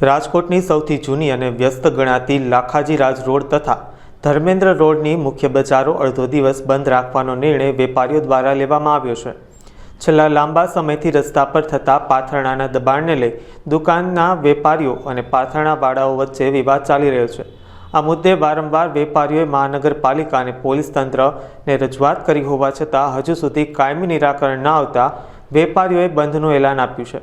રાજકોટની સૌથી જૂની અને વ્યસ્ત ગણાતી લાખાજી રાજ રોડ તથા ધર્મેન્દ્ર રોડની મુખ્ય બજારો અડધો દિવસ બંધ રાખવાનો નિર્ણય વેપારીઓ દ્વારા લેવામાં આવ્યો છે। છેલ્લા લાંબા સમયથી રસ્તા પર થતા પાથરણાના દબાણને લઈ દુકાનના વેપારીઓ અને પાથરણાવાળાઓ વચ્ચે વિવાદ ચાલી રહ્યો છે। આ મુદ્દે વારંવાર વેપારીઓએ મહાનગરપાલિકા અને પોલીસ તંત્રને રજૂઆત કરી હોવા છતાં હજુ સુધી કાયમી નિરાકરણ ન આવતા વેપારીઓએ બંધનું એલાન આપ્યું છે।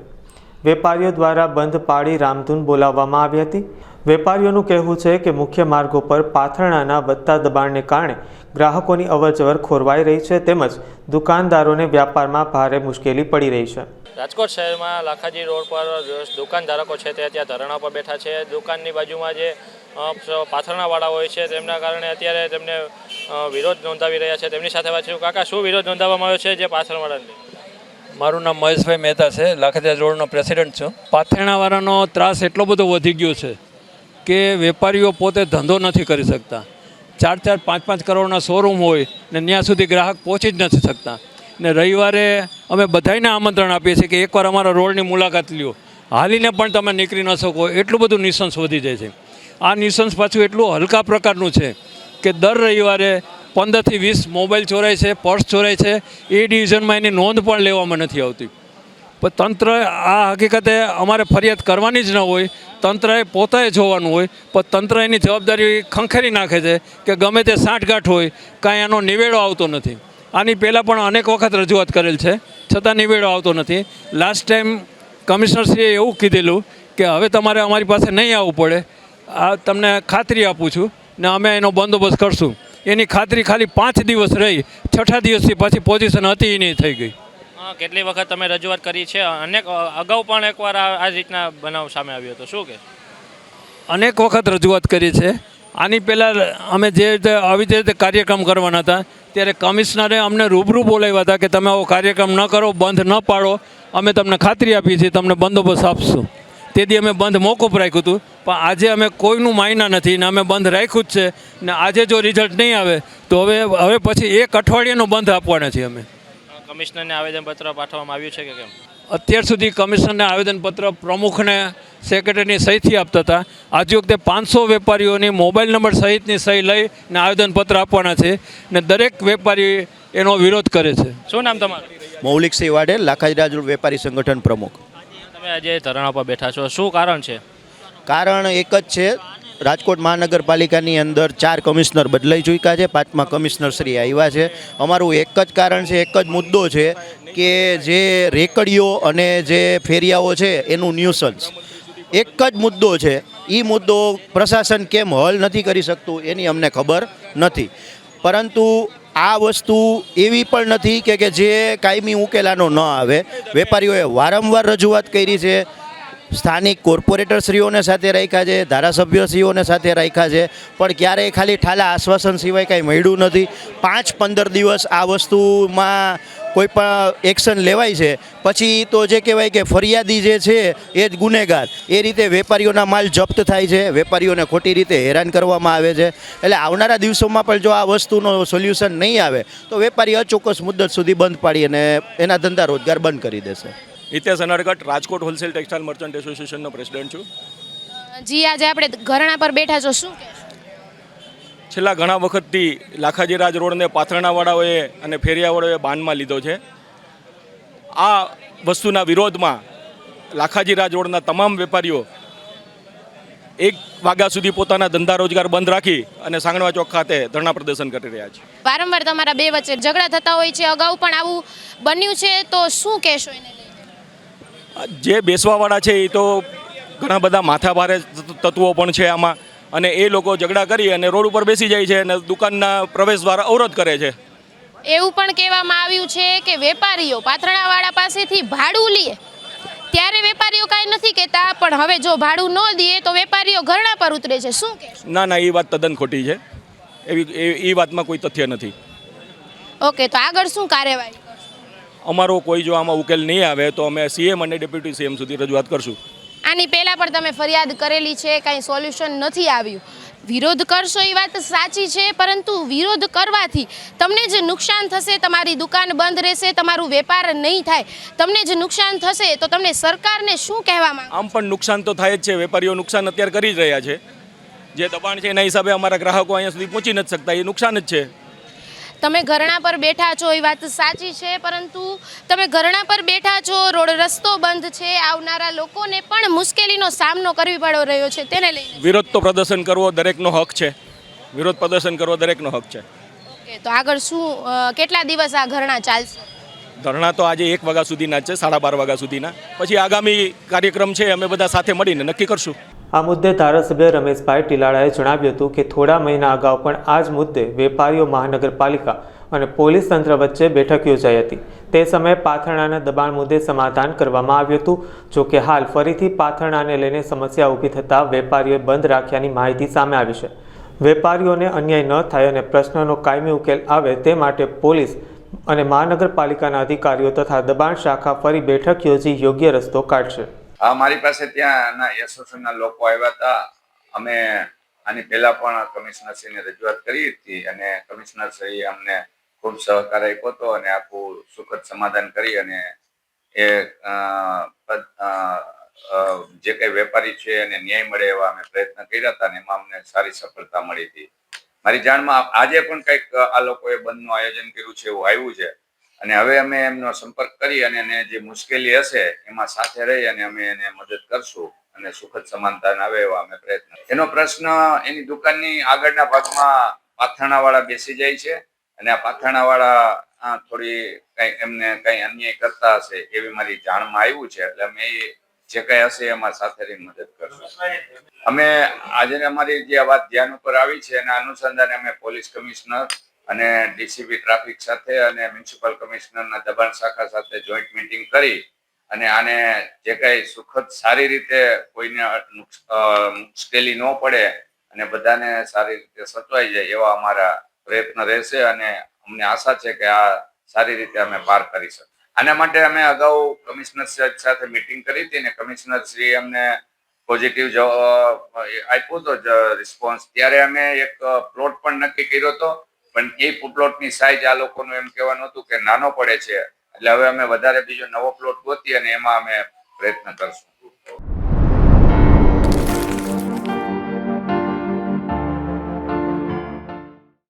વેપારીઓ દ્વારા બંધ પાળી રામધૂન બોલાવવામાં આવી હતી। વેપારીઓનું કહેવું છે કે મુખ્ય માર્ગો પર પાથરણાના વધતા દબાણને કારણે ગ્રાહકોની અવરજવર ખોરવાઈ રહી છે તેમજ દુકાનદારોને વ્યાપારમાં ભારે મુશ્કેલી પડી રહી છે। રાજકોટ શહેરમાં લાખાજી રોડ પર દુકાનધારકો છે તે ત્યાં ધરણા પર બેઠા છે। દુકાનની બાજુમાં જે પાથરણાવાળા હોય છે તેમના કારણે અત્યારે તેમને વિરોધ નોંધાવી રહ્યા છે। તેમની સાથે વાત છું। કાકા, શું વિરોધ નોંધાવવામાં આવ્યો છે જે પાથરણવાળાને? મારું નામ મહેશભાઈ મહેતા છે, લાખાજી રોડનો પ્રેસિડેન્ટ છું। પાથરણાવાળાનો ત્રાસ એટલો બધો વધી ગયો છે કે વેપારીઓ પોતે ધંધો નથી કરી શકતા। 4-5 કરોડના શોરૂમ હોય ને ત્યાં સુધી ગ્રાહક પહોંચી જ નથી શકતા। ને રવિવારે અમે બધાને આમંત્રણ આપીએ છીએ કે એકવાર અમારા રોડની મુલાકાત લ્યો, હાલીને પણ તમે નીકળી ન શકો, એટલું બધું નિસંસ વધી જાય છે। આ નિસંસ પાછું એટલું હલકા પ્રકારનું છે કે દર રવિવારે 15 થી 20 મોબાઈલ ચોરાય છે, પર્સ ચોરાય છે। એ ડિવિઝનમાં એની નોંધ પણ લેવામાં નથી આવતી। પણ તંત્ર આ હકીકતે અમારે ફરિયાદ કરવાની જ ન હોય, તંત્રએ પોતે જોવાનું હોય, પણ તંત્ર એની જવાબદારી ખંખેરી નાખે છે કે ગમે તે સાંઠગાંઠ હોય કાંઈ એનો નિવેડો આવતો નથી। આની પહેલાં પણ અનેક વખત રજૂઆત કરેલ છે છતાં નિવેડો આવતો નથી। લાસ્ટ ટાઈમ કમિશનરશ્રીએ એવું કીધેલું કે હવે તમારે અમારી પાસે નહીં આવવું પડે, આ તમને ખાતરી આપું છું ને અમે એનો બંદોબસ્ત કરશું। એની ખાતરી ખાલી 5 દિવસ રહી, 6થા દિવસથી પાછી પોઝિશન હતી એ નહીં થઈ ગઈ। કેટલી વખત તમે રજૂઆત કરી છે? અનેક અગાઉ પણ એકવાર આ રીતના બનાવ સામે આવ્યો હતો, શું કે? અનેક વખત રજૂઆત કરી છે। આની પહેલાં અમે જે રીતે આવી રીતે કાર્યક્રમ કરવાના હતા ત્યારે કમિશનરે અમને રૂબરૂ બોલાવ્યા હતા કે તમે આવો કાર્યક્રમ ન કરો, બંધ ન પાડો, અમે તમને ખાતરી આપીએ છીએ, તમને બંદોબસ્ત આપશું। તેથી અમે બંધ મોકૂફ રાખ્યું હતું, પણ આજે અમે કોઈનું માયના નથી ને અમે બંધ રાખ્યું જ છે ને આજે જો રિઝલ્ટ નહીં આવે તો હવે પછી 1 અઠવાડિયાનો બંધ આપવાના છીએ અમે। કમિશનરને આવેદનપત્ર પાઠવવામાં આવ્યું છે કે કેમ? અત્યાર સુધી કમિશનરને આવેદનપત્ર પ્રમુખને, સેક્રેટરીની સહીથી આપતા હતા। આજે વખતે 500 વેપારીઓની મોબાઈલ નંબર સહિતની સહી લઈને આવેદનપત્ર આપવાના છે ને દરેક વેપારી એનો વિરોધ કરે છે। શું નામ તમારું? મૌલિકસિંહ વાડેલ, લાખાજી રાજ રોડ વેપારી સંગઠન પ્રમુખ। તમે આજે ધરણા પર બેઠા છો, શું કારણ છે? કારણ એક જ છે, રાજકોટ મહાનગરપાલિકાની અંદર 4 કમિશનર બદલાઈ ચૂક્યા છે, 5મા કમિશનર શ્રી આવ્યા છે। અમારું એક જ કારણ છે, એક જ મુદ્દો છે કે જે રેકડીઓ અને જે ફેરિયાઓ છે એનું ન્યુસન્સ, એક જ મુદ્દો છે। એ મુદ્દો પ્રશાસન કેમ હલ નથી કરી શકતું એની અમને ખબર નથી, પરંતુ આ વસ્તુ એવી પણ નથી કે જે કાયમી ઉકેલાનો ન આવે। વેપારીઓએ વારંવાર રજૂઆત કરી છે, સ્થાનિક કોર્પોરેટરશ્રીઓને સાથે રાખ્યા છે, ધારાસભ્યશ્રીઓને સાથે રાખ્યા છે, પણ ક્યારેય ખાલી ઠાલા આશ્વાસન સિવાય કાંઈ મળ્યું નથી। 5-15 દિવસ આ વસ્તુમાં કોઈ પણ એક્શન લેવાય છે પછી તો જે કહેવાય કે ફરિયાદી જે છે એ જ ગુનેગાર, એ રીતે વેપારીઓના માલ જપ્ત થાય છે, વેપારીઓને ખોટી રીતે હેરાન કરવામાં આવે છે। એટલે આવનારા દિવસોમાં પણ જો આ વસ્તુનો સોલ્યુશન નહીં આવે તો વેપારી અચોક્કસ મુદ્દત સુધી બંધ પાડી અને એના ધંધા રોજગાર બંધ કરી દેશે। Hitesh Anargadh, Rajkot wholesale textile merchant એસોસિએશનનો પ્રેસિડેન્ટ છું। જી, આજે આપણે ધરણા પર બેઠા છો, શું કહેશો? છેલ્લા ઘણા વખતથી લાખાજી રાજ રોડને પાથરણાવાળાઓએ અને ફેરિયાવાળાઓએ બાનમાં લીધો છે। આ વસ્તુના વિરોધમાં લાખાજી રાજ રોડના તમામ વેપારીઓ 1 વાગ્યા સુધી પોતાના ધંધા રોજગાર બંધ રાખી અને સાંગણવા ચોક ખાતે ધરણા પ્રદર્શન કરી રહ્યા છે। વારંવાર તમારા બે વચ્ચે ઝઘડા થતા હોય છે, અગાઉ પણ આવું બન્યું છે, તો શું કહેશો એને લઈને? જે બેસવાવાળા છે એ તો ઘણા બધા માથાભારે તત્વો પણ છે આમાં, અને એ લોકો ઝઘડા કરી અને રોડ ઉપર બેસી જાય છે અને દુકાનના પ્રવેશ દ્વારા અવરોધ કરે છે। એવું પણ કહેવામાં આવ્યું છે કે વેપારીઓ પાથરણાવાળા પાસેથી ભાડું લે ત્યારે વેપારીઓ કાંઈ નથી કહેતા, પણ હવે જો ભાડું ન દે તો વેપારીઓ ધરણા પર ઉતરે છે, શું કહેશો? ના, એ વાત તદ્દન ખોટી છે, એ વાતમાં કોઈ તથ્ય નથી। ઓકે, તો આગળ શું કાર્યવાહી? અમારો કોઈ જો આમાં ઉકેલ નહીં આવે તો અમે સીએમ અને ડેપ્યુટી સીએમ સુધી રજૂઆત કરશું। આની પહેલાં પણ તમે ફરિયાદ કરેલી છે, કાંઈ સોલ્યુશન નથી આવ્યું, વિરોધ કરશો એ વાત સાચી છે, પરંતુ વિરોધ કરવાથી તમને જે નુકસાન થશે, તમારી દુકાન બંધ રહેશે, તમારું વેપાર નહીં થાય, તમને જે નુકસાન થશે તો તમને સરકારને શું કહેવા માંગો? આમ પણ નુકસાન તો થાય જ છે. વેપારીઓ નુકસાન અત્યારે કરી જ રહ્યા છે. જે દબાણ છે એના હિસાબે અમારા ગ્રાહકો અહીંયા સુધી પહોંચી નથી શકતા, એ નુકસાન જ છે. તમે ઘરણા પર બેઠા છો એ વાત સાચી છે, પરંતુ તમે ઘરણા પર બેઠા છો, રોડ રસ્તો બંધ છે, આવનારા લોકોને પણ મુશ્કેલીનો સામનો કરવી પડી રહ્યો છે, તેને લઈને વિરોધ તો પ્રદર્શન કરવો દરેકનો હક છે. વિરોધ પ્રદર્શન કરવો દરેકનો હક છે. ઓકે, તો આગળ શું કેટલા દિવસ આ ઘરણા ચાલશે? ધરણા તો આજે 1 વાગ્યા સુધીના જ છે, 12:30 વાગ્યા સુધીના. પછી આગામી કાર્યક્રમ છે અમે બધા સાથે મળીને નક્કી કરશું. આ મુદ્દે ધારાસભ્ય રમેશભાઈ ટીલાળાએ જણાવ્યું હતું કે થોડા મહિના અગાઉ પણ આ જ મુદ્દે વેપારીઓ, મહાનગરપાલિકા અને પોલીસ તંત્ર વચ્ચે બેઠક યોજાઈ હતી. તે સમયે પાથરણાના દબાણ મુદ્દે સમાધાન કરવામાં આવ્યું હતું. જોકે હાલ ફરીથી પાથરણાને લઈને સમસ્યા ઊભી થતાં વેપારીઓએ બંધ રાખ્યાની માહિતી સામે આવી છે. વેપારીઓને અન્યાય ન થાય અને પ્રશ્નનો કાયમી ઉકેલ આવે તે માટે પોલીસ અને મહાનગરપાલિકાના અધિકારીઓ તથા દબાણ શાખા ફરી બેઠક યોજી યોગ્ય રસ્તો કાઢશે. હા, મારી પાસે ત્યાંના એસોસિએશનના લોકો આવ્યા હતા. અમે આની પહેલા પણ કમિશનરશ્રીને રજૂઆત કરી હતી અને કમિશનરશ્રીએ અમને ખૂબ સહકાર આપ્યો હતો અને આખું સુખદ સમાધાન કરી અને એ જે કંઈ વેપારી છે એને ન્યાય મળે એવા અમે પ્રયત્ન કર્યા હતા અને એમાં અમને સારી સફળતા મળી હતી. મારી જાણમાં આજે પણ કંઈક આ લોકોએ બંધનું આયોજન કર્યું છે એવું આવ્યું છે અને હવે અમે એમનો સંપર્ક કરી અને એને જે મુશ્કેલી હશે એમાં સાથે રહી અને અમે એને મદદ કરશું અને સુખદ સમાધાન આવે એવા અમે પ્રયત્ન. એનો પ્રશ્ન એની દુકાનની આગળના ભાગમાં પાથરણાવાળા બેસી જાય છે અને આ પાથરણાવાળા થોડી કંઈ એમને કંઈ અન્યાય કરતા હશે એવી મારી જાણમાં આવ્યું છે. એટલે અમે જે કંઈ હશે એમાં સાથે રહીને મદદ કરશું. અમે આજે અમારી જે આ વાત ધ્યાન ઉપર આવી છે એના અનુસંધાને અમે પોલીસ કમિશનર અને ડીસીપી ટ્રાફિક સાથે અને મ્યુનિસિપલ કમિશનરના દબાણ શાખા સાથે જોઈન્ટ મીટિંગ કરી અને આને જે કાંઈ સુખદ સારી રીતે કોઈને મુશ્કેલી ન પડે અને બધાને સારી રીતે સચવાઈ જાય એવા અમારા પ્રયત્ન રહેશે અને અમને આશા છે કે આ સારી રીતે અમે પાર કરી શકીએ. આના માટે અમે અગાઉ કમિશનર સાથે મીટિંગ કરી હતી અને કમિશનરશ્રીએ અમને પોઝિટિવ આપ્યો હતો રિસ્પોન્સ. ત્યારે અમે એક પ્લોટ પણ નક્કી કર્યો હતો, પણ એ પ્લોટની સાઈઝ આ લોકોનું એમ કહેવાનું હતું કે નાનો પડે છે. એટલે હવે અમે વધારે બીજો નવો પ્લોટ ગોતી અને એમાં અમે પ્રયત્ન કરશું.